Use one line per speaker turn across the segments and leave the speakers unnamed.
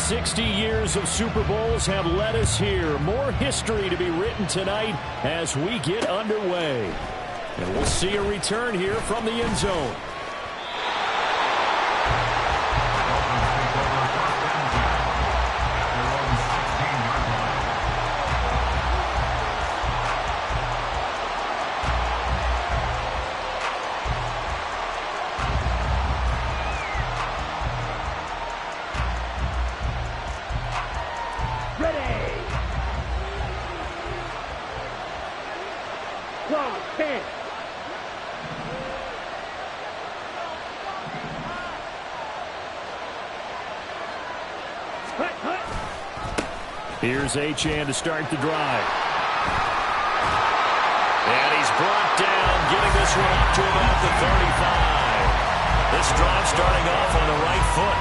60 years of Super Bowls have led us here. More history to be written tonight as we get underway. And we'll see a return here from the end zone. Here's Achane to start the drive. And he's brought down, getting this one up to about the 35. This drive starting off on the right foot,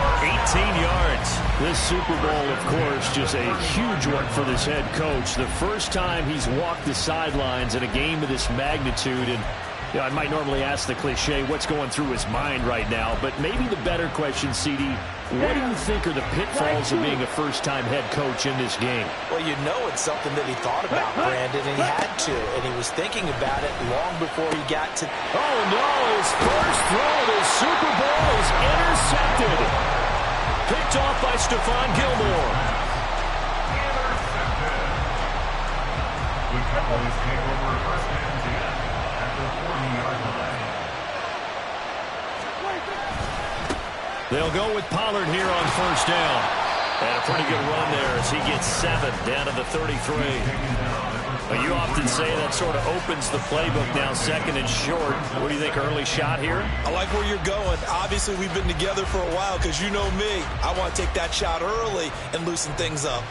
18 yards. This Super Bowl, of course, just a huge one for this head coach. The first time he's walked the sidelines in a game of this magnitude. And you know, I might normally ask the cliche, what's going through his mind right now? But maybe the better question, CD, what do you think are the pitfalls of being a first-time head coach in this game?
Well, you know it's something that he thought about, Brandon, and he had to. And he was thinking about it long before he got to...
Oh, no, his first throw of his Super Bowl is intercepted. Picked off by Stephon Gilmore. The Cowboys take over first and 10 at the 40-yard line. They'll go with Pollard here on first down. And a pretty good run there as he gets 7 down to the 33. Well, you often say that sort of opens the playbook now, second and short. What do you think, early shot here?
I like where you're going. Obviously, we've been together for a while because you know me. I want to take that shot early and loosen things up.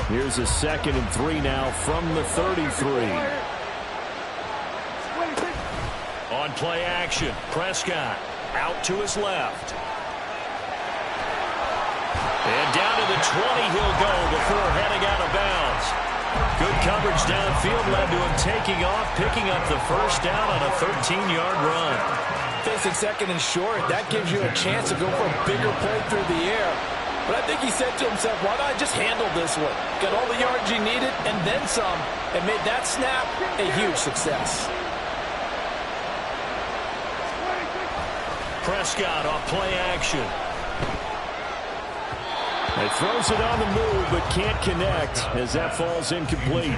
Here's a 2nd and 3 now from the 33. On play action, Prescott out to his left. And down to the 20 he'll go before heading out of bounds. Good coverage downfield led to him taking off, picking up the first down on a 13-yard run.
Facing 2nd and short, that gives you a chance to go for a bigger play through the air. But I think he said to himself, why not just handle this one? Got all the yards he needed and then some, and made that snap a huge success.
Prescott off play action. He throws it on the move, but can't connect as that falls incomplete.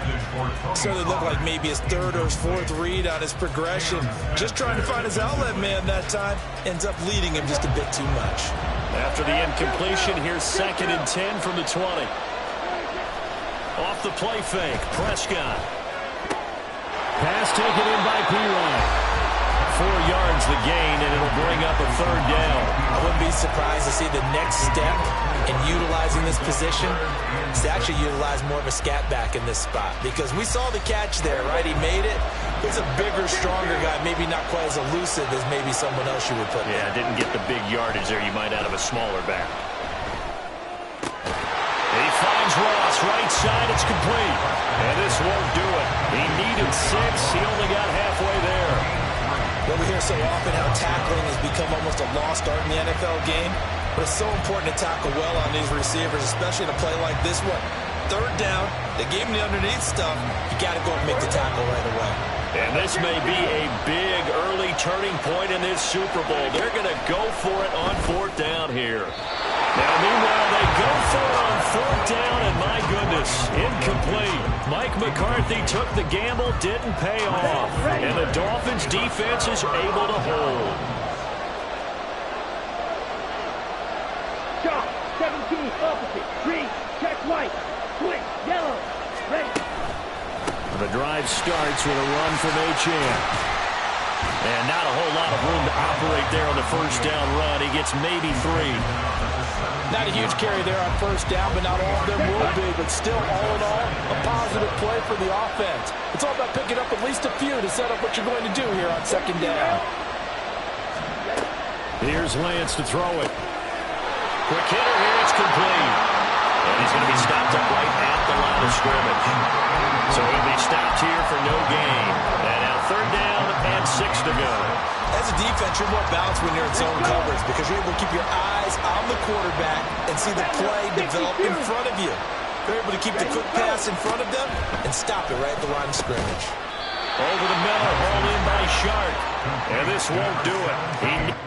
So it looked like maybe his 3rd or his 4th read on his progression. Just trying to find his outlet man that time. Ends up leading him just a bit too much.
After the incompletion, here's 2nd and 10 from the 20. Off the play fake, Prescott. Pass taken in by Pirine. 4 yards the gain, and it'll bring up a 3rd down.
I wouldn't be surprised to see the next step in utilizing this position is to actually utilize more of a scat back in this spot. Because we saw the catch there, right? He made it. He's a bigger, stronger guy, maybe not quite as elusive as maybe someone else you would put there.
Yeah, didn't get the big yardage there you might out of a smaller back. He finds Ross, right side, it's complete. And this won't do it. He needed 6, he only got halfway there.
Well, we hear so often how tackling has become almost a lost art in the NFL game. But it's so important to tackle well on these receivers, especially in a play like this one. 3rd down, they gave him the underneath stuff. You got to go and make the tackle right away.
And this may be a big early turning point in this Super Bowl. They're going to go for it on 4th down here. Now, meanwhile, they go for it on 4th down, and my goodness, incomplete. Mike McCarthy took the gamble, didn't pay off. And the Dolphins' defense is able to hold.
Shot, 17, opposite, green, check white, switch, yellow, ready.
The drive starts with a run from Achane. And not a whole lot of room to operate there on the first down run. He gets maybe 3.
Not a huge carry there on first down, but not all of them will be. But still, all in all, a positive play for the offense. It's all about picking up at least a few to set up what you're going to do here on 2nd down.
Here's Lance to throw it. Quick hitter here, it's complete. And he's going to be stopped up right at the line of scrimmage. So he'll be stopped here for no gain. And now 3rd down and 6 to go.
As a defense, you're more balanced when you're in zone coverage because you're able to keep your eyes on the quarterback and see the play develop in front of you. They're able to keep the quick pass in front of them and stop it right at the line of scrimmage.
Over the middle, hauled in by Shark. And this won't do it.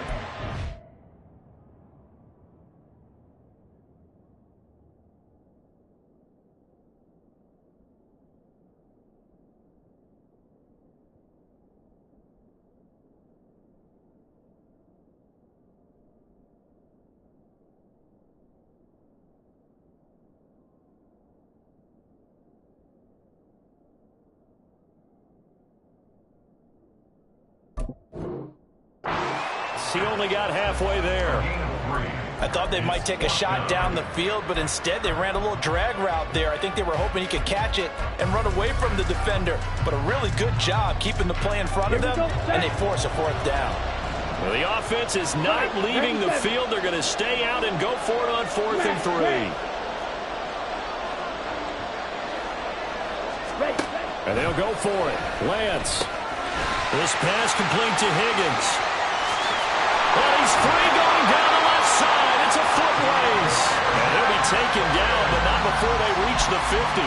He only got halfway there.
I thought they might take a shot down the field, but instead they ran a little drag route there. I think they were hoping he could catch it and run away from the defender. But a really good job keeping the play in front of them, and they force a fourth down.
Well, the offense is not leaving the field. They're going to stay out and go for it on 4th and 3. And they'll go for it. Lance. This pass complete to Higgins. And he's free going down the left side. It's a foot race. And they'll be taken down, but not before they reach the 50.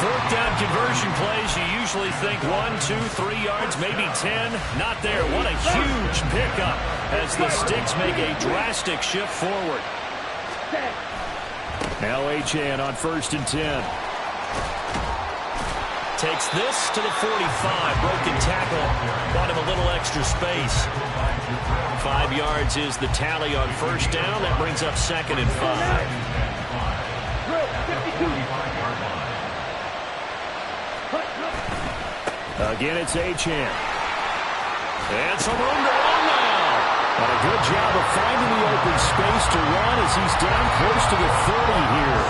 4th down conversion plays, you usually think 1, 2, 3 yards, maybe 10. Not there. What a huge pickup as the Sticks make a drastic shift forward. Now Achane on 1st and 10. Takes this to the 45. Broken tackle. Bought him a little extra space. 5 yards is the tally on 1st down. That brings up 2nd and 5. Again, it's Achane. And some room to run now. And a good job of finding the open space to run as he's down close to the 30 here.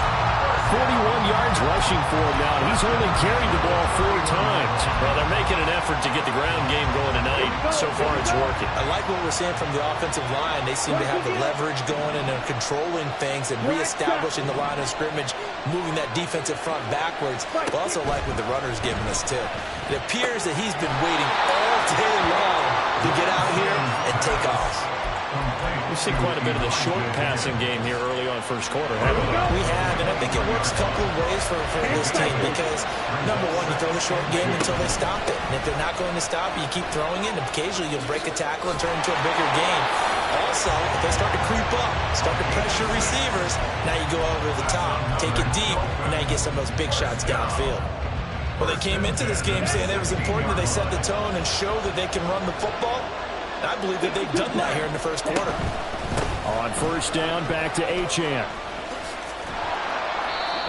41 yards rushing for him now. He's only carried the ball 4 times. Well, they're making an effort to get the ground game going tonight. So far, it's working.
I like what we're seeing from the offensive line. They seem to have the leverage going and they're controlling things and reestablishing the line of scrimmage, moving that defensive front backwards. I also like what the runner's giving us, too. It appears that he's been waiting all day long to get out here and take off.
We've seen quite a bit of the short passing game here early on 1st quarter, haven't we?
We have, and I think it works a couple of ways for this team because, number one, you throw the short game until they stop it. And if they're not going to stop it, you keep throwing it, and occasionally you'll break a tackle and turn into a bigger game. Also, if they start to creep up, start to pressure receivers, now you go over the top, take it deep, and now you get some of those big shots downfield. Well, they came into this game saying it was important that they set the tone and show that they can run the football. I believe that they've done that here in the 1st quarter.
On 1st down, back to Achane.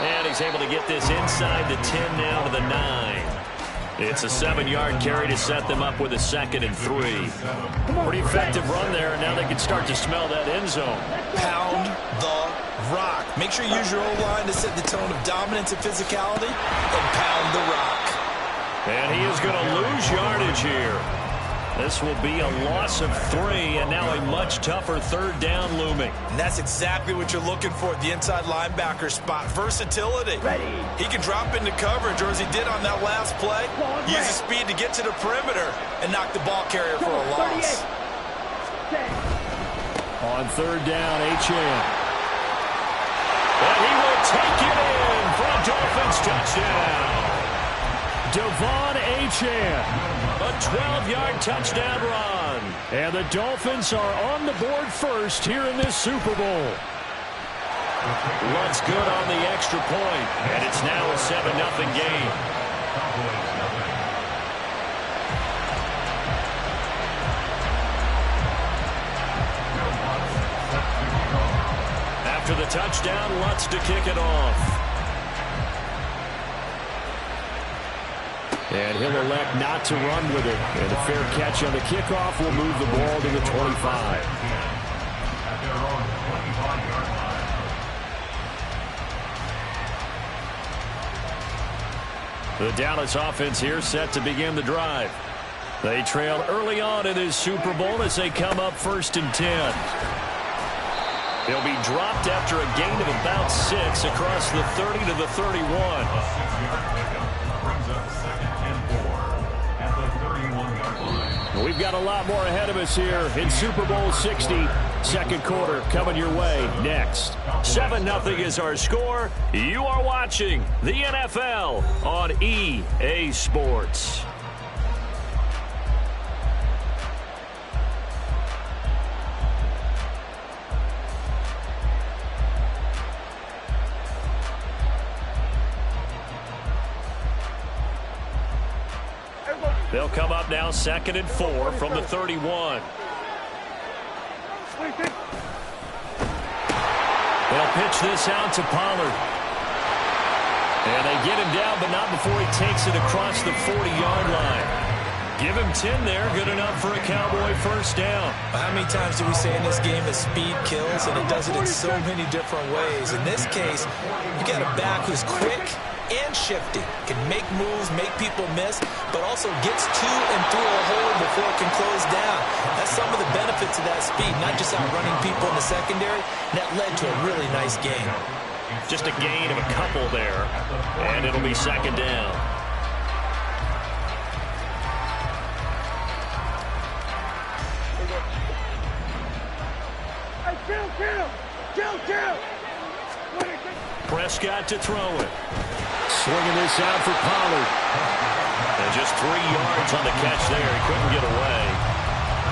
And he's able to get this inside the 10 now to the 9. It's a 7-yard carry to set them up with a 2nd and 3. Pretty effective run there, and now they can start to smell that end zone.
Pound the rock. Make sure you use your O-line to set the tone of dominance and physicality, and pound the rock.
And he is going to lose yardage here. This will be a loss of 3, and now a much tougher 3rd down looming.
And that's exactly what you're looking for at the inside linebacker spot. Versatility.
Ready.
He can drop into coverage, or as he did on that last play, use his speed to get to the perimeter and knock the ball carrier for a loss.
On 3rd down, Achane. And he will take it in for a Dolphins touchdown. Devon Achane. A 12-yard touchdown run. And the Dolphins are on the board first here in this Super Bowl. Looks good on the extra point. And it's now a 7-0 game. After the touchdown, Lutz to kick it off. And he'll elect not to run with it. And a fair catch on the kickoff will move the ball to the 25. The Dallas offense here set to begin the drive. They trail early on in this Super Bowl as they come up 1st and 10. They'll be dropped after a gain of about 6 across the 30 to the 31. We We've got a lot more ahead of us here in Super Bowl 60. Second quarter coming your way next. 7-0 is our score. You are watching the NFL on EA Sports. They'll come up now 2nd and 4 from the 31. They'll pitch this out to Pollard. And they get him down, but not before he takes it across the 40-yard line. Give him 10 there, good enough for a Cowboy first down.
How many times do we say in this game that speed kills, and it does it in so many different ways? In this case, you got a back who's quick and shifty, can make moves, make people miss, but also gets to and through a hole before it can close down. That's some of the benefits of that speed, not just outrunning people in the secondary. That led to a really nice game.
Just a gain of a couple there, and it'll be 2nd down. Prescott to throw it. Swinging this out for Pollard. And just 3 yards on the catch there. He couldn't get away.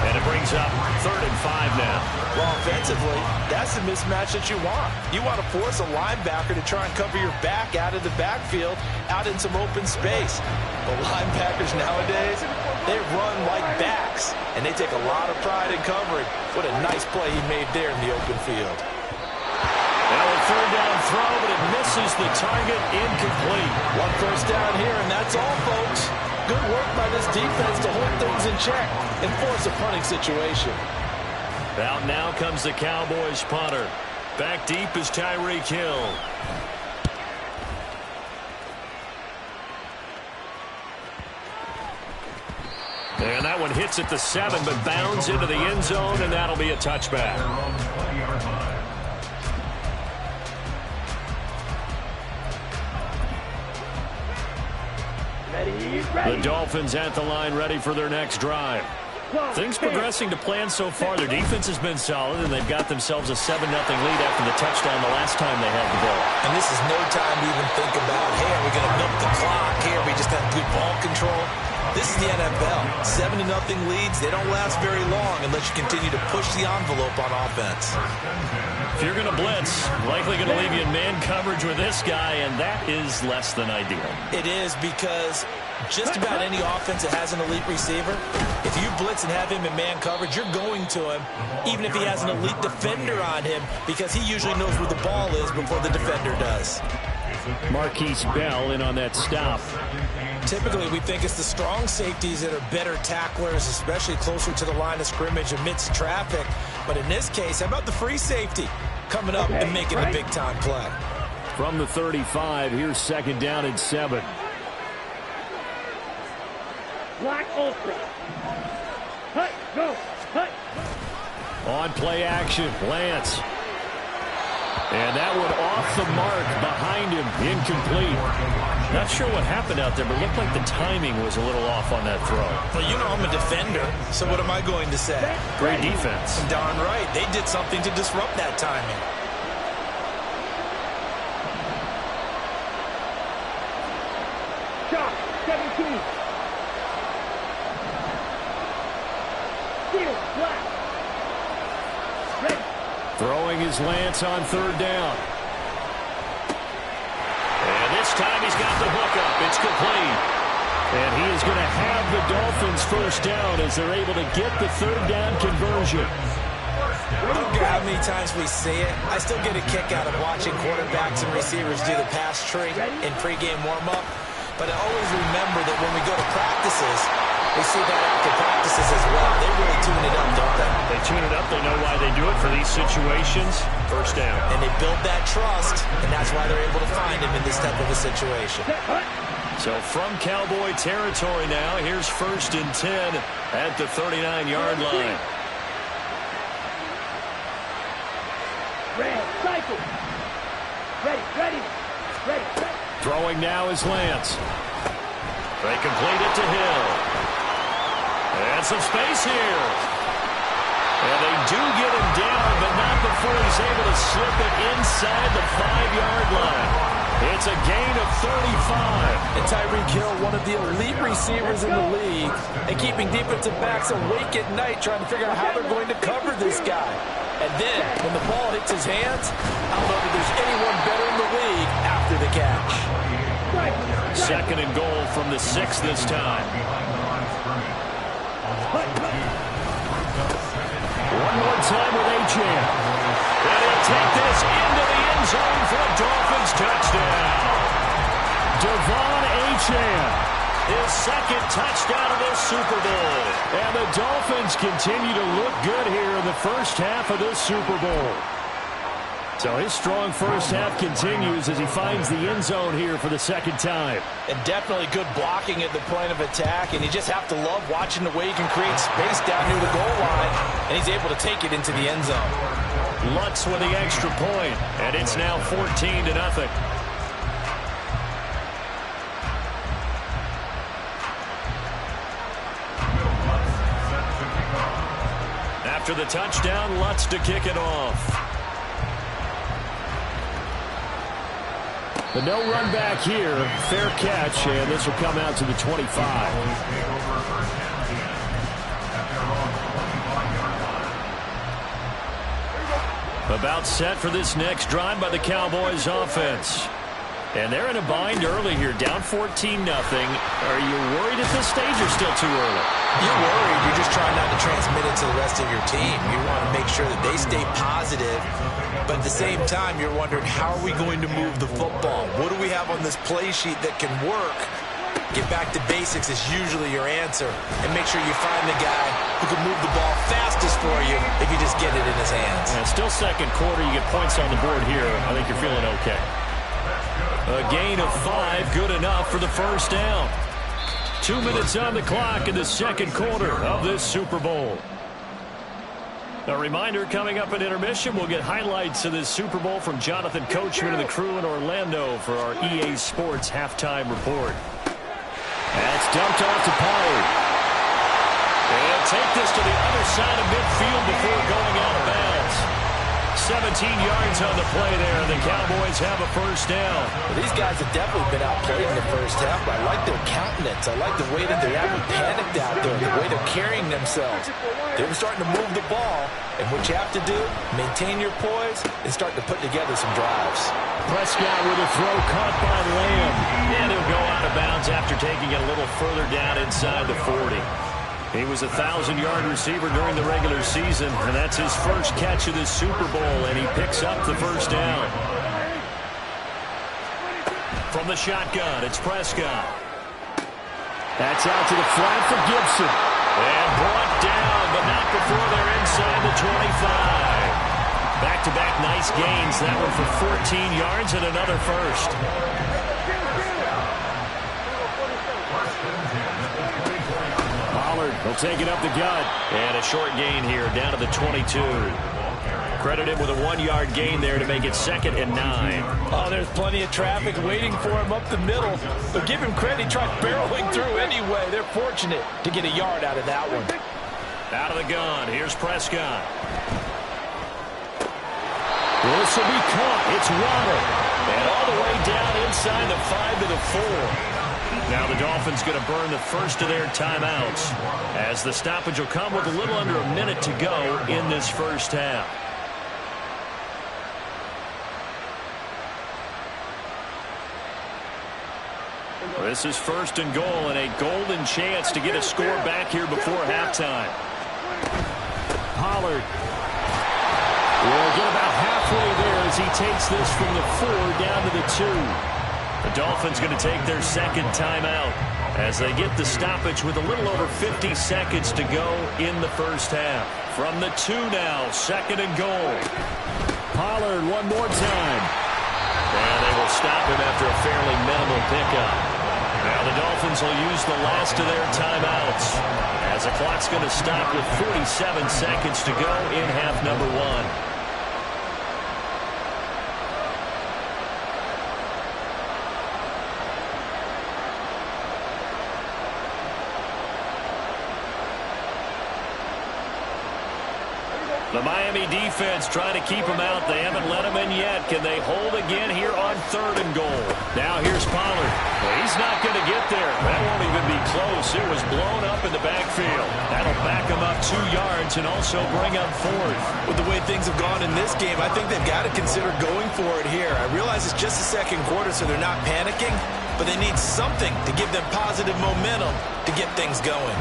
And it brings up 3rd and 5 now.
Well, offensively, that's the mismatch that you want. You want to force a linebacker to try and cover your back out of the backfield, out in some open space. But linebackers nowadays, they run like backs, and they take a lot of pride in covering. What a nice play he made there in the open field.
Now a 3rd down throw, but it misses the target, incomplete.
1 first down here, and that's all, folks. Good work by this defense to hold things in check and force a punting situation.
Out now comes the Cowboys punter. Back deep is Tyreek Hill. And that one hits at the 7, but bounds into the end zone, and that'll be a touchback. The Dolphins at the line, ready for their next drive. Things progressing to plan so far. Their defense has been solid, and they've got themselves a 7-0 lead after the touchdown the last time they had the ball.
And this is no time to even think about, hey, are we going to milk the clock here? We just have good ball control. This is the NFL. 7-0 leads, they don't last very long unless you continue to push the envelope on offense.
If you're going to blitz, likely going to leave you in man coverage with this guy, and that is less than ideal.
It is, because just about any offense that has an elite receiver, if you blitz and have him in man coverage, you're going to him, even if he has an elite defender on him, because he usually knows where the ball is before the defender does.
Marquise Bell in on that stop.
Typically, we think it's the strong safeties that are better tacklers, especially closer to the line of scrimmage amidst traffic. But in this case, how about the free safety coming up and making a big-time play?
From the 35, here's 2nd down and 7.
Black ultra. Hut, go, hut.
On play action, Lance. And that one off the mark behind him, incomplete. Not sure what happened out there, but it looked like the timing was a little off on that throw.
Well, you know I'm a defender, so what am I going to say?
Great defense.
Darn right. They did something to disrupt that timing.
Shot, 17. Steal, black. Ready.
Throwing his Lance on 3rd down. And this time he's got the hook up. It's complete. And he is going to have the Dolphins first down as they're able to get the 3rd down conversion.
I don't care how many times we see it. I still get a kick out of watching quarterbacks and receivers do the pass tree in pregame warm-up. But I always remember that when we go to practices, we see that after practices as well. They really tune it up, don't they?
They tune it up. They know why they do it for these situations. First down.
And they build that trust, and that's why they're able to find him in this type of a situation.
So from Cowboy territory now, here's 1st and 10 at the 39-yard line.
Red, cycle. Ready, ready, ready, ready.
Throwing now is Lance. They complete it to Hill. And some space here. And they do get him down, but not before he's able to slip it inside the 5-yard line. It's a gain of 35.
And Tyreek Hill, one of the elite receivers in the league, and keeping defensive backs awake at night trying to figure out how they're going to cover this guy. And then, when the ball hits his hands, I don't know that there's anyone better in the league after the catch.
Second and goal from the 6 this time. One more time with Achane. And he'll take this into the end zone for a Dolphins touchdown. Devon Achane, his second touchdown of this Super Bowl. And the Dolphins continue to look good here in the first half of this Super Bowl. So his strong first half continues as he finds the end zone here for the second time.
And definitely good blocking at the point of attack, and you just have to love watching the way he can create space down near the goal line, and he's able to take it into the end zone.
Lutz with the extra point, and it's now 14-0. After the touchdown, Lutz to kick it off. The no run back here, fair catch, and this will come out to the 25. About set for this next drive by the Cowboys offense. And they're in a bind early here, down 14-0. Are you worried at this stage or still too early?
You're worried. You're just trying not to transmit it to the rest of your team. You want to make sure that they stay positive. But at the same time, you're wondering, how are we going to move the football? What do we have on this play sheet that can work? Get back to basics is usually your answer. And make sure you find the guy who can move the ball fastest for you if you just get it in his hands.
Yeah, still second quarter. You get points on the board here. I think you're feeling okay. A gain of 5, good enough for the first down. 2 minutes on the clock in the second quarter of this Super Bowl. A reminder, coming up at intermission, we'll get highlights of this Super Bowl from Jonathan Coachman and the crew in Orlando for our EA Sports halftime report. That's dumped off to Pollard. And take this to the other side of midfield before going out of bounds. 17 yards on the play there, and the Cowboys have a first down.
Well, these guys have definitely been outplayed in the first half, but I like their countenance. I like the way that they're acting panicked out there, the way they're carrying themselves. They're starting to move the ball, and what you have to do, maintain your poise and start to put together some drives.
Prescott with a throw caught by Lamb, and he'll go out of bounds after taking it a little further down inside the 40. He was a 1,000-yard receiver during the regular season, and that's his first catch of this Super Bowl, and he picks up the first down. From the shotgun, it's Prescott. That's out to the flat for Gibson. And brought down, but not before they're inside the 25. Back-to-back nice gains. That one for 14 yards and another first. He'll take it up the gut. And a short gain here down to the 22. Credit him with a 1-yard gain there to make it 2nd and 9.
Oh, there's plenty of traffic waiting for him up the middle. But give him credit, he tried barreling through anyway. They're fortunate to get a yard out of that one.
Out of the gun, here's Prescott. This will be caught. It's Waddle. And all the way down inside the 5 to the 4. Now the Dolphins going to burn the first of their timeouts as the stoppage will come with a little under a minute to go in this first half. This is 1st and goal and a golden chance to get a score back here before halftime. Pollard will get about halfway there as he takes this from the 4 down to the 2. The Dolphins going to take their second timeout as they get the stoppage with a little over 50 seconds to go in the first half. From the 2 now, 2nd and goal. Pollard one more time. And they will stop him after a fairly minimal pickup. Now the Dolphins will use the last of their timeouts as the clock's going to stop with 47 seconds to go in half number 1. The Miami defense trying to keep him out. They haven't let him in yet. Can they hold again here on 3rd and goal? Now here's Pollard. Well, he's not going to get there. That won't even be close. It was blown up in the backfield. That'll back him up 2 yards and also bring up 4th.
With the way things have gone in this game, I think they've got to consider going for it here. I realize it's just the 2nd quarter, so they're not panicking, but they need something to give them positive momentum to get things going.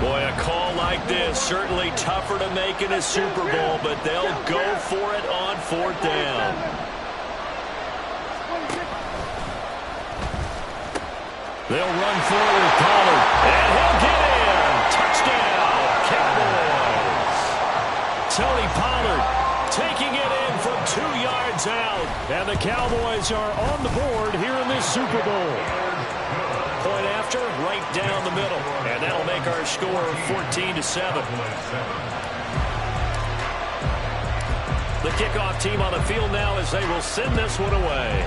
Boy, a call like this, certainly tougher to make in a Super Bowl, but they'll go for it on 4th down. They'll run forward with Pollard, and he'll get in. Touchdown, Cowboys. Tony Pollard taking it in from 2 yards out, and the Cowboys are on the board here in this Super Bowl. Point after, right down the middle. And that'll make our score 14-7. The kickoff team on the field now as they will send this one away.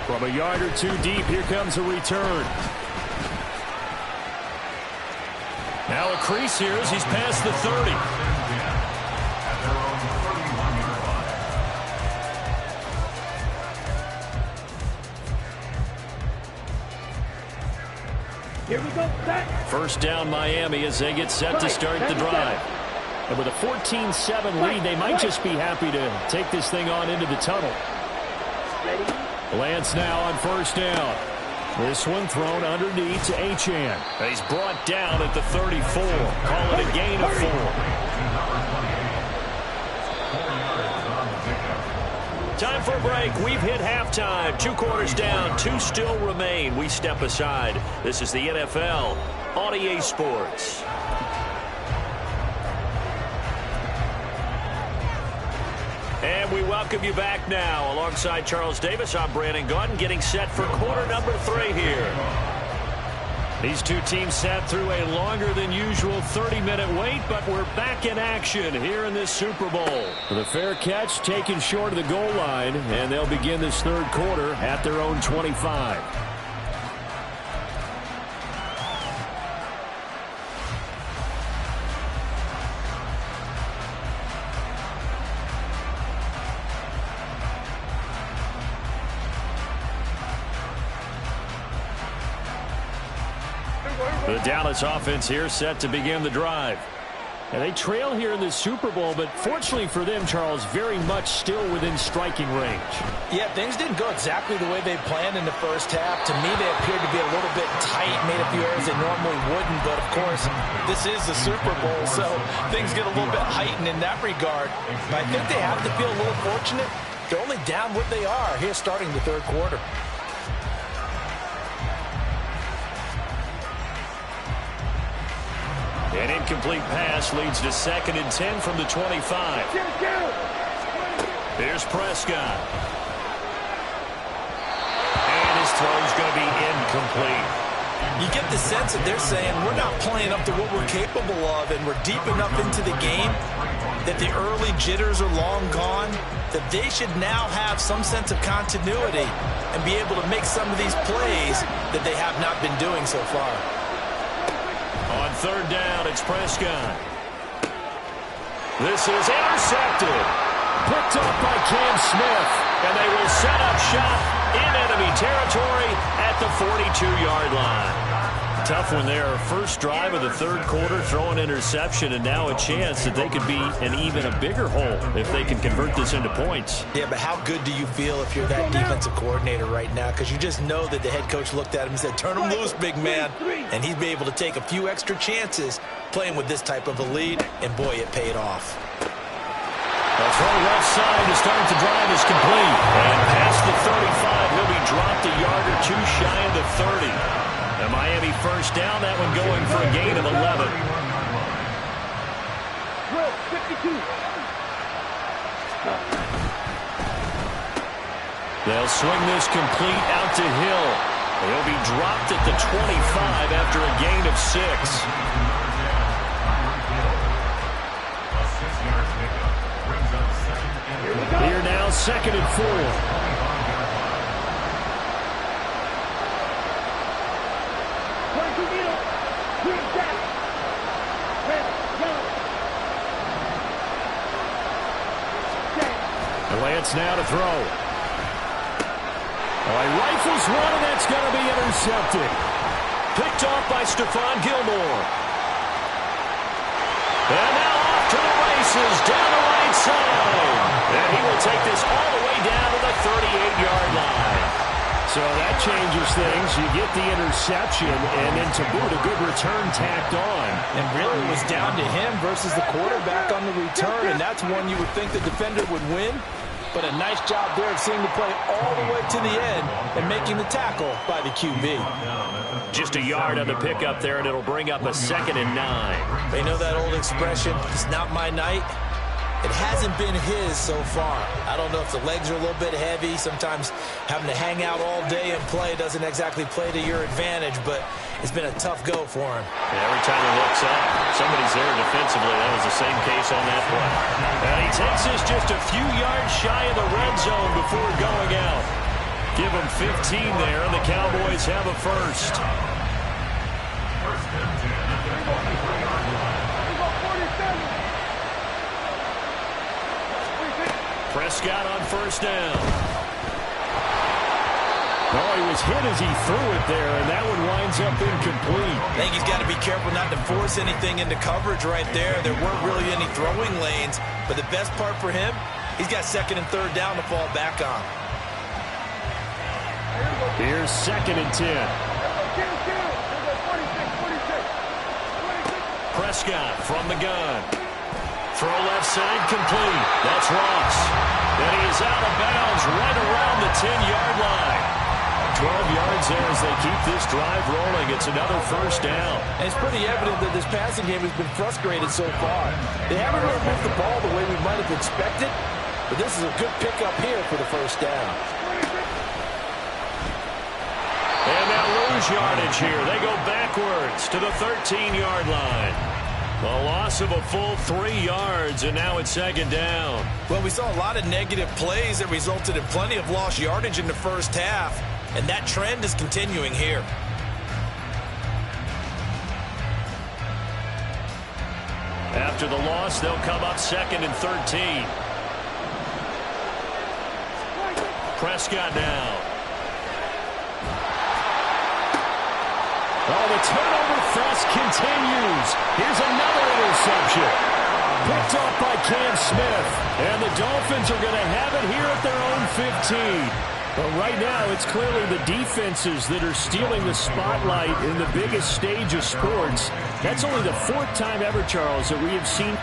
From a yard or 2 deep, here comes a return. Now a crease here as he's past the 30.
Here we go, set.
1st down Miami as they get set to start the drive. And with a 14-7 lead, they might just be happy to take this thing on into the tunnel.
Ready?
Lance now on 1st down. This one thrown underneath to Achane. He's brought down at the 34. Call it a gain of 4. Time for a break. We've hit halftime. 2 quarters down. 2 still remain. We step aside. This is the NFL on EA Sports. And we welcome you back now. Alongside Charles Davis, I'm Brandon Gaudin, getting set for quarter number 3 here. These 2 teams sat through a longer than usual 30-minute wait, but we're back in action here in this Super Bowl. The fair catch taken short of the goal line, and they'll begin this 3rd quarter at their own 25. The Dallas offense here set to begin the drive. And they trail here in the Super Bowl, but fortunately for them, Charles, very much still within striking range.
Yeah, things didn't go exactly the way they planned in the 1st half. To me, they appeared to be a little bit tight, made a few errors they normally wouldn't. But, of course, this is the Super Bowl, so things get a little bit heightened in that regard. But I think they have to feel a little fortunate. They're only down what they are here starting the 3rd quarter.
An incomplete pass leads to 2nd and 10 from the 25. Here's Prescott. And his throw's going to be incomplete.
You get the sense that they're saying we're not playing up to what we're capable of, and we're deep enough into the game that the early jitters are long gone, that they should now have some sense of continuity and be able to make some of these plays that they have not been doing so far.
On 3rd down, it's Prescott. This is intercepted. Picked up by Cam Smith. And they will set up shop in enemy territory at the 42-yard line. Tough one there. First drive of the 3rd quarter, throw an interception, and now a chance that they could be in even a bigger hole if they can convert this into points.
Yeah, but how good do you feel if you're that defensive coordinator right now? Because you just know that the head coach looked at him and said, turn him loose, big man. And he'd be able to take a few extra chances playing with this type of a lead, and boy, it paid off.
The throw left side to start the drive is complete. And past the 35, he'll be dropped a yard or 2 shy of the 30. The Miami 1st down, that one going for a gain of 11.
52.
They'll swing this complete out to Hill. He'll be dropped at the 25 after a gain of 6. Here now, 2nd and 4. Lance now to throw. Oh, he rifles one, and that's going to be intercepted. Picked off by Stephon Gilmore. And now off to the races down the right side. And he will take this all the way down to the 38-yard line. So that changes things. You get the interception, and then to boot, a good return tacked on.
And really it was down to him versus the quarterback on the return, and that's one you would think the defender would win. But a nice job there of seeing the play all the way to the end and making the tackle by the QB.
Just a yard on the pickup there, and it'll bring up a 2nd and 9.
They know that old expression, it's not my night. It hasn't been his so far. I don't know if the legs are a little bit heavy. Sometimes having to hang out all day and play doesn't exactly play to your advantage, but it's been a tough go for him.
Yeah, every time he looks up, somebody's there defensively. That was the same case on that play. And he takes this just a few yards shy of the red zone before going out. Give him 15 there, and the Cowboys have a first. Prescott on first down. Oh, he was hit as he threw it there, and that one winds up incomplete.
I think he's got to be careful not to force anything into coverage right there. There weren't really any throwing lanes, but the best part for him, he's got 2nd and 3rd down to fall back on.
Here's 2nd and 10. Prescott from the gun. Throw left side complete. That's Ross. And he is out of bounds right around the 10-yard line. 12 yards there as they keep this drive rolling. It's another first down.
And it's pretty evident that this passing game has been frustrated so far. They haven't really moved the ball the way we might have expected, but this is a good pickup here for the first down.
And they'll lose yardage here. They go backwards to the 13-yard line. A loss of a full 3 yards, and now it's 2nd down.
Well, we saw a lot of negative plays that resulted in plenty of lost yardage in the first half, and that trend is continuing here.
After the loss, they'll come up 2nd and 13. Prescott now. Oh, the turnover fest continues. Here's another interception. Picked off by Cam Smith. And the Dolphins are going to have it here at their own 15. But right now, it's clearly the defenses that are stealing the spotlight in the biggest stage of sports. That's only the 4th time ever, Charles, that we have seen.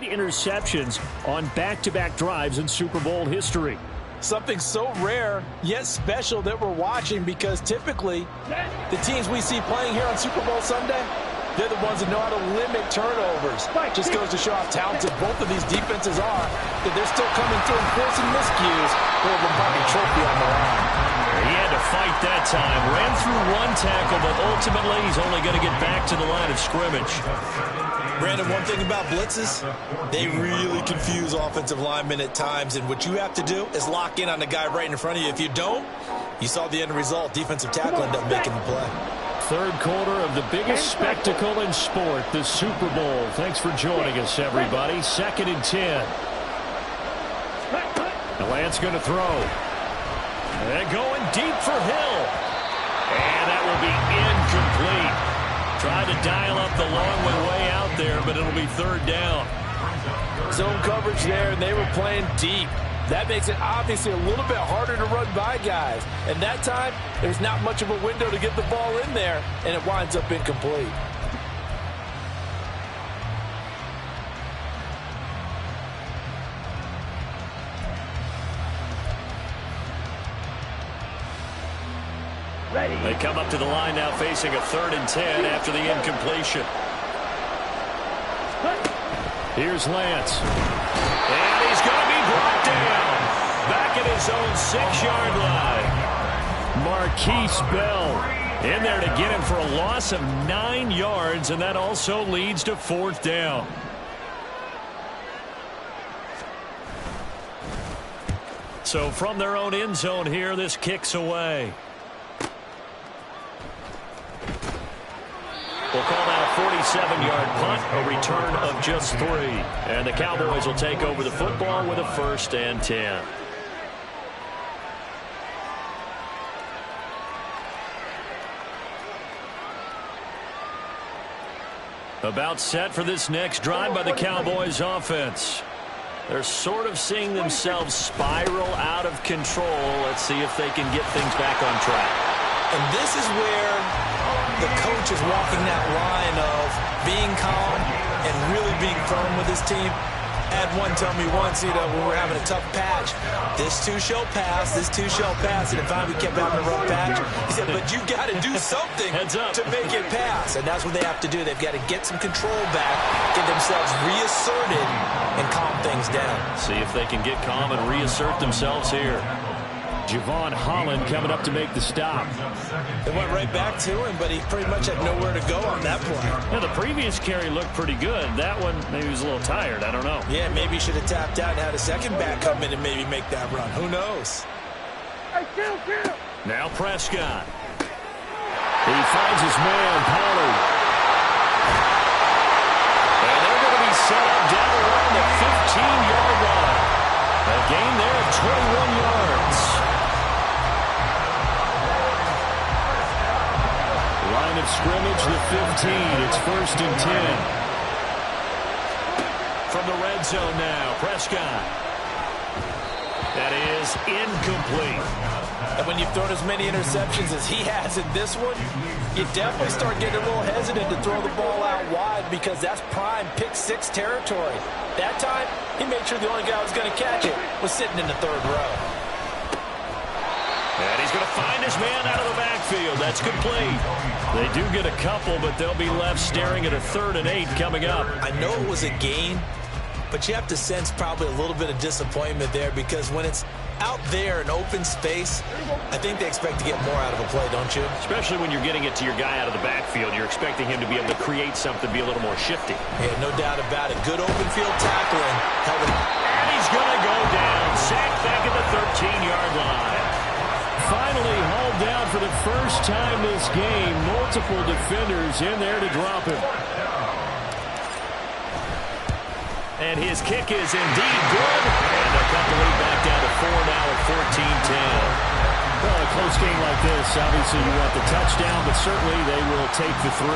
interceptions on back-to-back drives in Super Bowl history.
Something so rare, yet special that we're watching, because typically the teams we see playing here on Super Bowl Sunday, they're the ones that know how to limit turnovers. Just goes to show how talented both of these defenses are, that they're still coming through and forcing miscues with a Lombardi trophy on the line.
He had to fight that time. Ran through one tackle, but ultimately he's only going to get back to the line of scrimmage.
Brandon, one thing about blitzes, they really confuse offensive linemen at times, and what you have to do is lock in on the guy right in front of you. If you don't, you saw the end result. Defensive tackle ended up making the play.
Third quarter of the biggest spectacle in sport, the Super Bowl. Thanks for joining us, everybody. 2nd and 10. The Lance going to throw. They're going deep for Hill. And that will be incomplete. Tried to dial up the long way out there, but it'll be 3rd down.
Zone coverage there, and they were playing deep. That makes it obviously a little bit harder to run by guys. And that time, there's not much of a window to get the ball in there, and it winds up incomplete.
They come up to the line now facing a 3rd and 10 after the incompletion. Here's Lance. And he's going to be brought down. Back at his own 6-yard line. Marquise Bell in there to get him for a loss of 9 yards, and that also leads to 4th down. So from their own end zone here, this kicks away. We'll call that a 47-yard punt, a return of just 3. And the Cowboys will take over the football with a 1st and 10. About set for this next drive by the Cowboys offense. They're sort of seeing themselves spiral out of control. Let's see if they can get things back on track.
And this is where the coach is walking that line of being calm and really being firm with his team. Had one tell me once, when we were having a tough patch, this too shall pass, this too shall pass, and finally we kept having a rough patch. He said, but you got to do something to make it pass, and that's what they have to do. They've got to get some control back, get themselves reasserted, and calm things down.
See if they can get calm and reassert themselves here. Javon Holland coming up to make the stop.
They went right back to him, but he pretty much had nowhere to go on that play.
Yeah, the previous carry looked pretty good. That one, maybe he was a little tired. I don't know.
Yeah, maybe he should have tapped out and had a second back come in and maybe make that run. Who knows?
Now Prescott. He finds his man, Pollard. And they're going to be set up down around the 15-yard line. A gain there of 21 yards. Line of scrimmage, the 15. It's 1st and 10. From the red zone now, Prescott. That is incomplete.
And when you've thrown as many interceptions as he has in this one, you definitely start getting a little hesitant to throw the ball out wide, because that's prime pick-6 territory. That time, he made sure the only guy who was going to catch it was sitting in the 3rd row.
And he's going to find his man out of the backfield. That's complete. They do get a couple, but they'll be left staring at a 3rd and 8 coming up.
I know it was a gain, but you have to sense probably a little bit of disappointment there, because when it's out there in open space, I think they expect to get more out of a play, don't you?
Especially when you're getting it to your guy out of the backfield. You're expecting him to be able to create something, be a little more shifty.
Yeah, no doubt about it. Good open field tackling.
And he's going to go down. Sacked back at the 13-yard line. Finally hauled down for the first time this game. Multiple defenders in there to drop him. And his kick is indeed good. And they'll cut the lead back down to 4 now at 14-10. Well, a close game like this, obviously you want the touchdown, but certainly they will take the 3.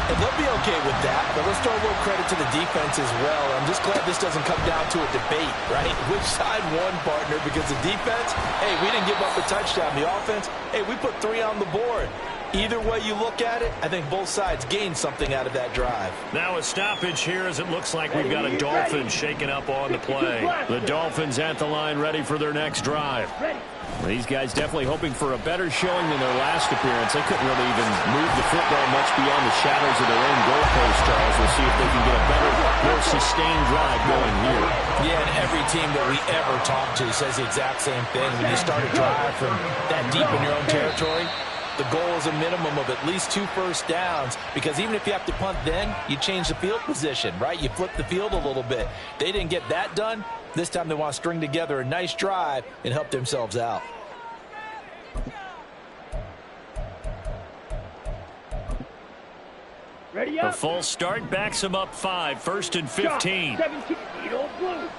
And they'll be okay with that, but let's throw a little credit to the defense as well. I'm just glad this doesn't come down to a debate, right? Which side won, partner? Because the defense, hey, we didn't give up a touchdown. The offense, hey, we put 3 on the board. Either way you look at it, I think both sides gained something out of that drive.
Now a stoppage here as it looks like we've got a Dolphins shaking up on the play. The Dolphins at the line ready for their next drive.
These guys definitely hoping for a better showing than their last appearance. They couldn't really even move the football much beyond the shadows of their own goalpost, Charles. We'll see if they can get a better, more sustained drive going here.
Yeah, and every team that we ever talk to says the exact same thing. When you start a drive from that deep in your own territory, the goal is a minimum of at least 2 first downs, because even if you have to punt then, you change the field position, right? You flip the field a little bit. They didn't get that done. This time they want to string together a nice drive and help themselves out.
Ready
A
up.
false start backs him up 5, 1st and 15.
17, blue.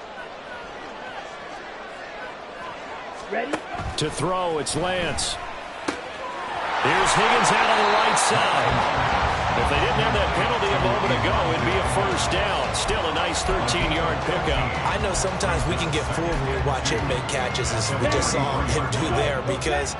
Ready?
To throw, it's Lance. Here's Higgins out on the right side. If they didn't have that penalty a moment ago, it'd be a first down. Still a nice 13-yard pickup.
I know sometimes we can get fooled when we watch him make catches, as we just saw him do there, because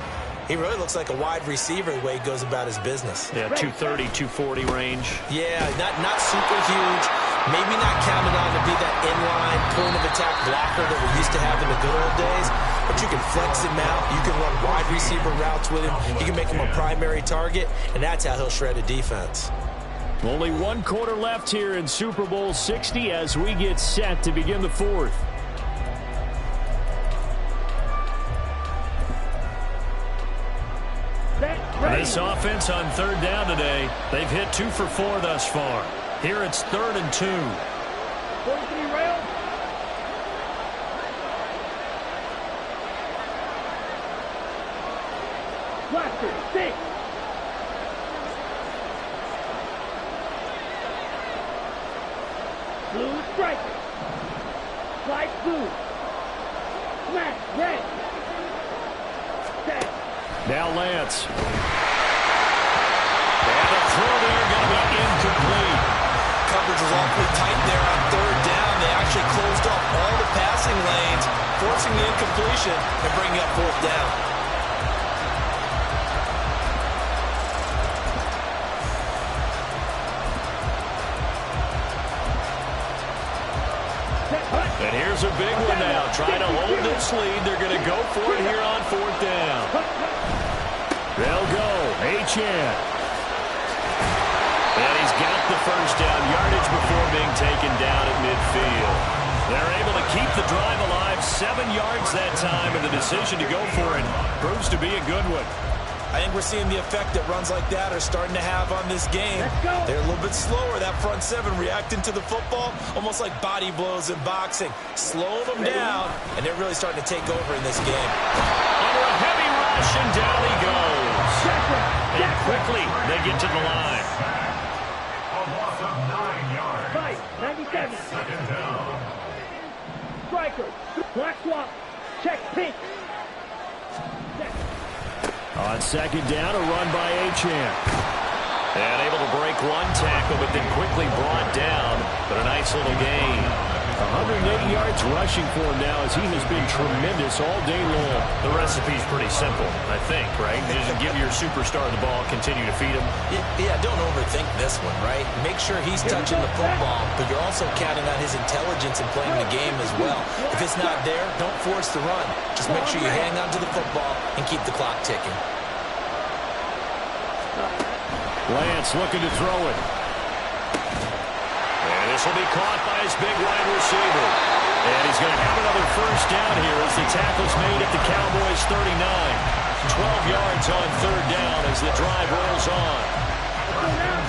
he really looks like a wide receiver the way he goes about his business.
Yeah, 230, 240 range.
Yeah, not super huge. Maybe not counted on to be that inline point-of-attack blocker that we used to have in the good old days. But you can flex him out. You can run wide receiver routes with him. You can make him a primary target, and that's how he'll shred a defense.
Only 1 quarter left here in Super Bowl 60 as we get set to begin the 4th. This offense on 3rd down today, they've hit 2 for 4 thus far. Here it's 3rd and 2.
43 rails. Blaster, 6. Blue striker. Slide blue. Smash, red. Set.
Now Lance. And the throw there going to be incomplete.
Coverage was awfully tight there on 3rd down. They actually closed off all the passing lanes, forcing the incompletion and bringing up 4th down.
And here's a big one now. Trying to hold this lead. They're going to go for it here on 4th down. They'll go. Achane. And he's got the first down yardage before being taken down at midfield. They're able to keep the drive alive. 7 yards that time, and the decision to go for it proves to be a good one.
I think we're seeing the effect that runs like that are starting to have on this game. They're a little bit slower, that front 7, reacting to the football, almost like body blows in boxing. Slowing them down, and they're really starting to take over in this game.
Under a heavy rush, and down he goes. And quickly, they get to the line.
97. Striker. Black swap. Check pink.
On 2nd down, a run by Achane. And able to break 1 tackle, but then quickly brought down. But a nice little gain. 180 yards rushing for him now, as he has been tremendous all day long. The recipe's pretty simple, I think, right? Just give your superstar the ball, continue to feed him.
Yeah, don't overthink this one, right? Make sure he's touching the football, but you're also counting on his intelligence in playing the game as well. If it's not there, don't force the run. Just make sure you hang on to the football and keep the clock ticking.
Lance looking to throw it. And this will be caught by his big wide receiver. And he's going to have another first down here as the tackle's made at the Cowboys' 39. 12 yards on 3rd down as the drive rolls on.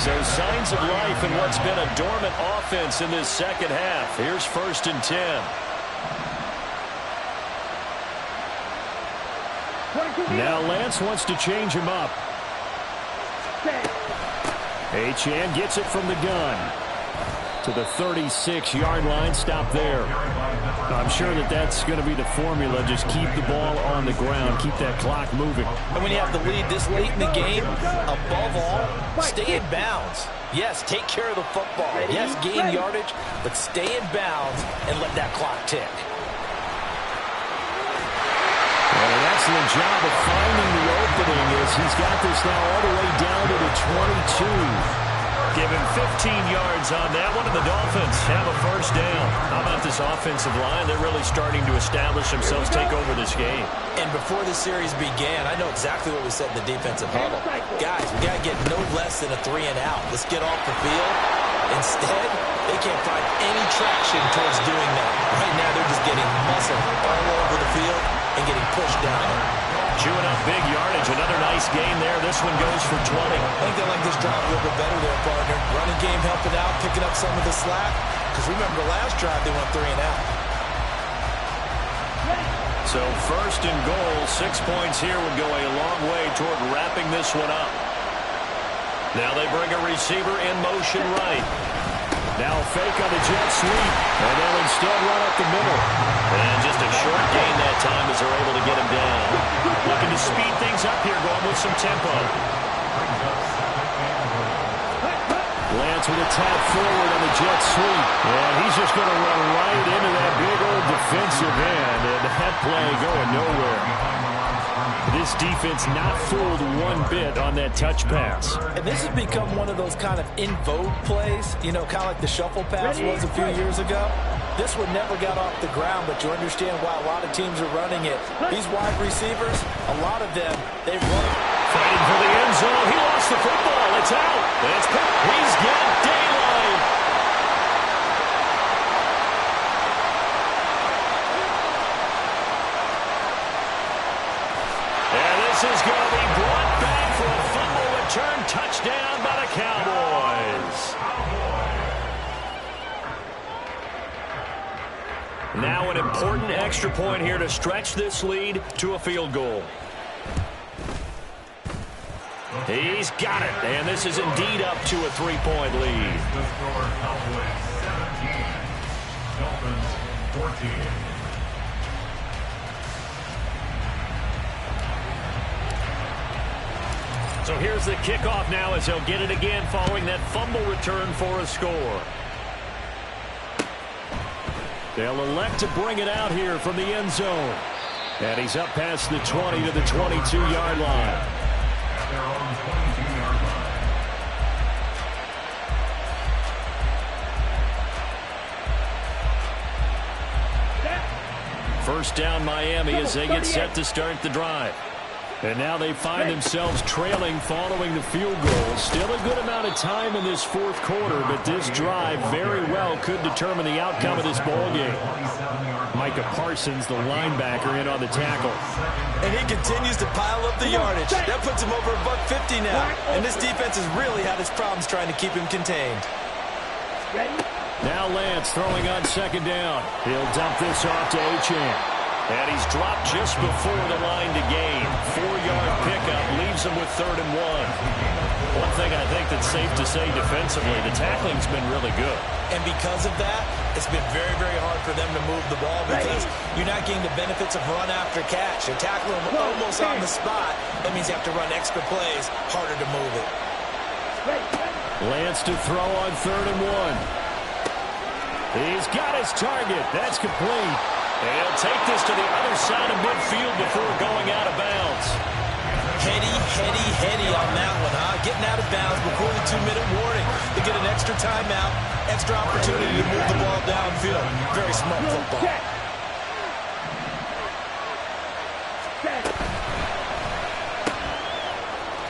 So signs of life in what's been a dormant offense in this second half. Here's 1st and 10. Now Lance wants to change him up. Achane gets it from the gun to the 36-yard line. Stop there. I'm sure that that's going to be the formula. Just keep the ball on the ground. Keep that clock moving.
And when you have the lead this late in the game, above all, stay in bounds. Yes, take care of the football. Yes, gain yardage, but stay in bounds and let that clock tick.
Well, an excellent job of finding the opening
opening as he's got this now all the way down to the 22.
Give him 15 yards on that one, and the Dolphins have a first down. How about this offensive line? They're really starting to establish themselves, take over this game.
And before the series began, I know exactly what we said in the defensive huddle. Guys, we got to get no less than a 3-and-out. Let's get off the field. Instead, they can't find any traction towards doing that. Right now, they're just getting muscle all over the field and getting pushed down.
Chewing up big yardage. Another nice gain there. This one goes for 20.
I think they like this drive a little bit better there, partner. Running game helping out, picking up some of the slack. Because remember, the last drive, they went 3-and-out.
So first and goal, 6 points here would go a long way toward wrapping this one up. Now they bring a receiver in motion right. Now fake on the jet sweep, and they'll instead run up the middle. And just a short gain that time as they're able to get him down. Looking to speed things up here, going with some tempo.
Lance with a tap forward on the jet sweep. And he's just going to run right into that big old defensive end. And that play going nowhere. This defense not fooled one bit on that touch pass.
And this has become one of those kind of in vogue plays, you know, kind of like the shuffle pass was a few years ago. This one never got off the ground, but you understand why a lot of teams are running it. These wide receivers, a lot of them, they run.
Fighting for the end zone. He lost the football. It's out. It's picked. He's got daylight. This is going to be brought back for a fumble return touchdown by the Cowboys. Now an important extra point here to stretch this lead to a field goal. He's got it, and this is indeed up to a 3-point lead.
The score, Cowboys 17, Dolphins 14.
So here's the kickoff now as he'll get it again following that fumble return for a score. They'll elect to bring it out here from the end zone. And he's up past the 20 to the 22-yard line.
At their own 22-yard line.
First down Miami as they get set to start the drive. And now they find themselves trailing following the field goal. Still a good amount of time in this fourth quarter, but this drive very well could determine the outcome of this ballgame. Micah Parsons, the linebacker, in on the tackle.
And he continues to pile up the yardage. That puts him over $150 now. And this defense has really had its problems trying to keep him contained.
Now Lance throwing on second down. He'll dump this off to Achane. And he's dropped just before the line to gain. 4-yard pickup leaves him with 3rd and 1. One thing I think that's safe to say defensively, the tackling's been really good.
And because of that, it's been very, very hard for them to move the ball because you're not getting the benefits of run after catch. You're tackling them almost on the spot. That means you have to run extra plays, harder to move it.
Lance to throw on 3rd and 1. He's got his target. That's complete.
And he'll take this to the other side of midfield before going out of bounds.
Heady on that one, huh? Getting out of bounds before the 2-minute warning. They get an extra timeout, extra opportunity to move the ball downfield. Very smart football.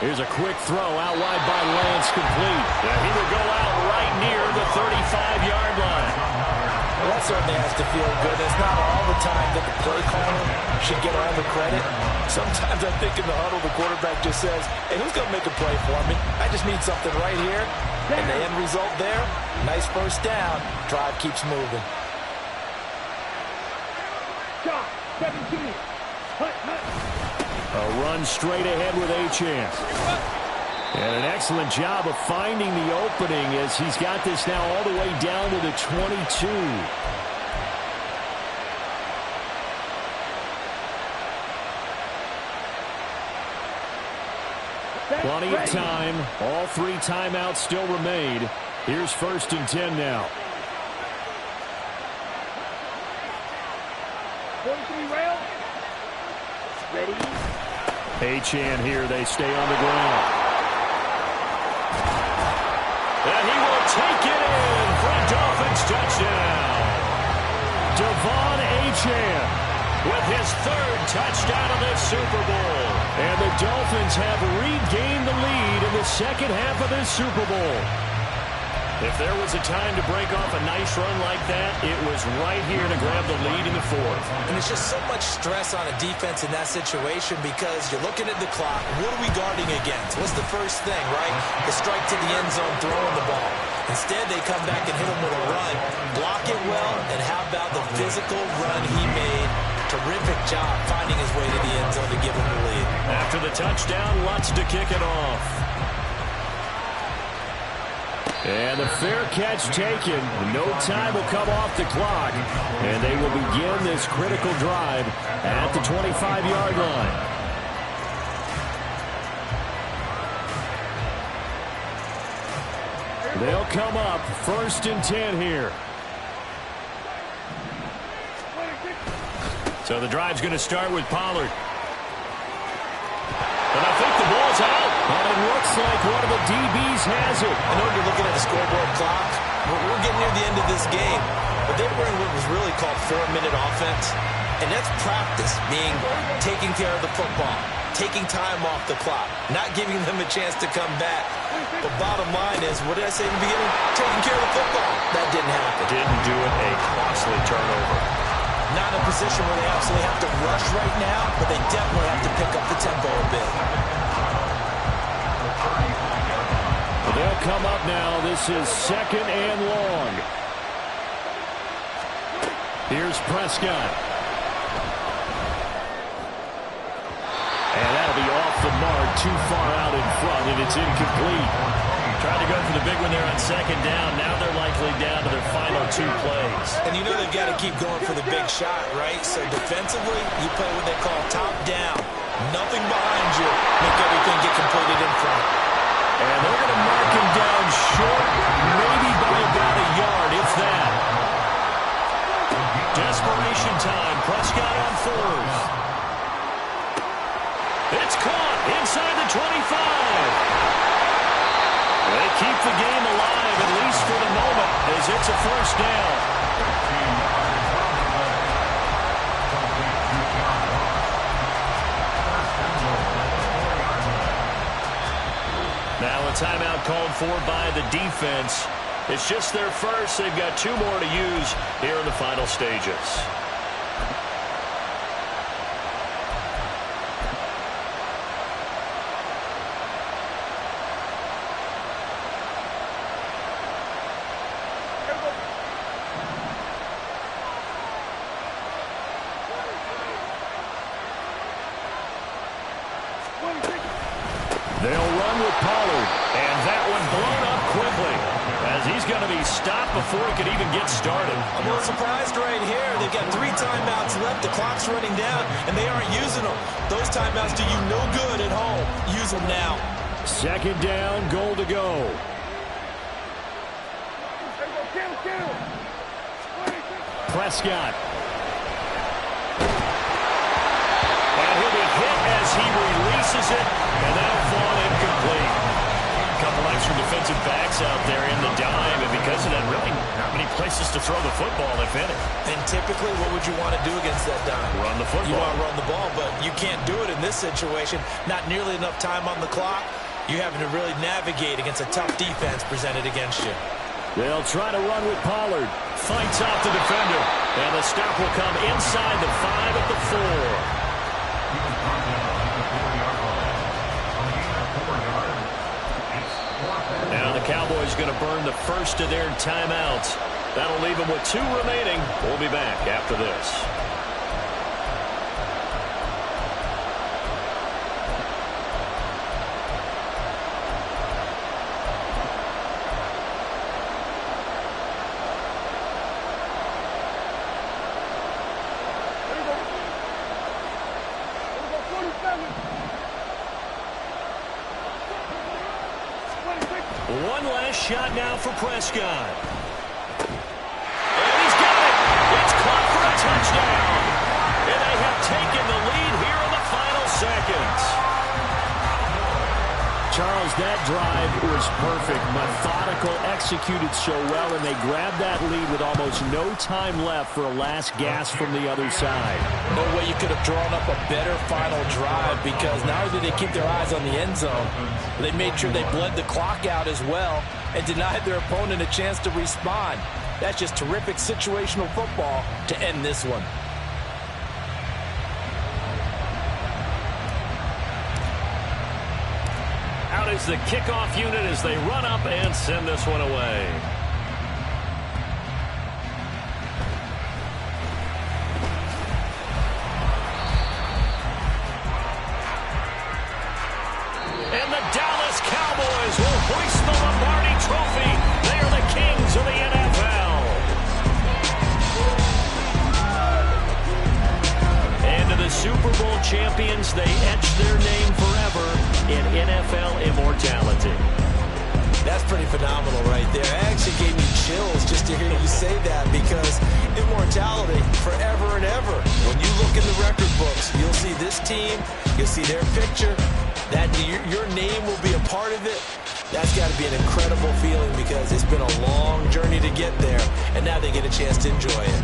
Here's a quick throw out wide by Lance, complete.
And he will go out right near the 35-yard line.
Well, that certainly has to feel good. It's not all the time that the play caller should get all the credit. Sometimes I think in the huddle, the quarterback just says, hey, who's going to make a play for me? I just need something right here. And the end result there, nice first down. Drive keeps moving.
Shot, 17.
A run straight ahead with Achane. And an excellent job of finding the opening as he's got this now all the way down to the 22. Plenty of time. All 3 timeouts still remain. Here's 1st and 10 now.
43 rail. Ready.
Achane here. They stay on the ground. And he will take it in for a Dolphins touchdown. Devon Achane with his third touchdown of this Super Bowl. And the Dolphins have regained the lead in the second half of this Super Bowl. If there was a time to break off a nice run like that, it was right here to grab the lead in the fourth.
And there's just so much stress on a defense in that situation because you're looking at the clock. What are we guarding against? What's the first thing, right? The strike to the end zone, throwing the ball. Instead, they come back and hit him with a run. Block it well, and how about the physical run he made? Terrific job finding his way to the end zone to give him the lead.
After the touchdown, Lutz to kick it off. And the fair catch taken. No time will come off the clock. And they will begin this critical drive at the 25-yard line. They'll come up 1st and 10 here. So the drive's going to start with Pollard. And I think the ball's out. And it looks like one of the DBs has it.
I know you're looking at the scoreboard clock. We're getting near the end of this game. But they were in what was really called 4-minute offense. And that's practice, meaning taking care of the football, taking time off the clock, not giving them a chance to come back. But bottom line is, what did I say in the beginning? Taking care of the football. That didn't happen.
Didn't do it. A costly turnover.
Not in a position where they absolutely have to rush right now, but they definitely have to pick up the tempo a bit.
They'll come up now. This is 2nd and long. Here's Prescott. And that'll be off the mark, too far out in front, and it's incomplete. Tried to go for the big one there on 2nd down. Now they're likely down to their final 2 plays.
And you know they've got to keep going for the big shot, right? So defensively, you play what they call top down. Nothing behind you. Make everything get completed in front.
And they're going to mark him down short, maybe by about a yard, if that. Desperation time. Prescott on 4th. It's caught inside the 25. They keep the game alive, at least for the moment, as it's a 1st down. Now a timeout called for by the defense. It's just their first. They've got 2 more to use here in the final stages. They'll run with Pollard, and that one blown up quickly as he's going to be stopped before he could even get started.
I'm a little surprised right here. They've got 3 timeouts left. The clock's running down, and they aren't using them. Those timeouts do you no good at home. Use them now.
2nd down, goal to go. Prescott. And he'll be hit as he releases it, and that'll fall incomplete. A couple extra defensive backs out there in the dime, and because of that, really not many places to throw the football, if any.
And typically, what would you want to do against that dime?
Run the football.
You want to run the ball, but you can't do it in this situation. Not nearly enough time on the clock. You're having to really navigate against a tough defense presented against you.
They'll try to run with Pollard. Fights off the defender. And the stop will come inside the 5 at the 4. Now the Cowboys going to burn the first of their timeouts. That'll leave them with 2 remaining. We'll be back after this. One last shot now for Prescott. And he's got it. It's caught for a touchdown. And they have taken the lead here in the final seconds. Charles, that drive was perfect. Methodical, executed so well, and they grabbed that lead with almost no time left for a last gasp from the other side.
No way you could have drawn up a better final drive, because not only did they keep their eyes on the end zone, they made sure they bled the clock out as well and denied their opponent a chance to respond. That's just terrific situational football to end this one.
Out is the kickoff unit as they run up and send this one away. And the Dallas Cowboys will hoist the Lombardi Trophy. They are the kings of the NFL. And to the Super Bowl champions, they etch their name forever in NFL immortality.
That's pretty phenomenal right there. It actually gave me chills just to hear you say that, because immortality forever and ever. When you look in the record books, you'll see this team, you'll see their picture, that your name will be a part of it. That's got to be an incredible feeling, because it's been a long journey to get there, and now they get a chance to enjoy it.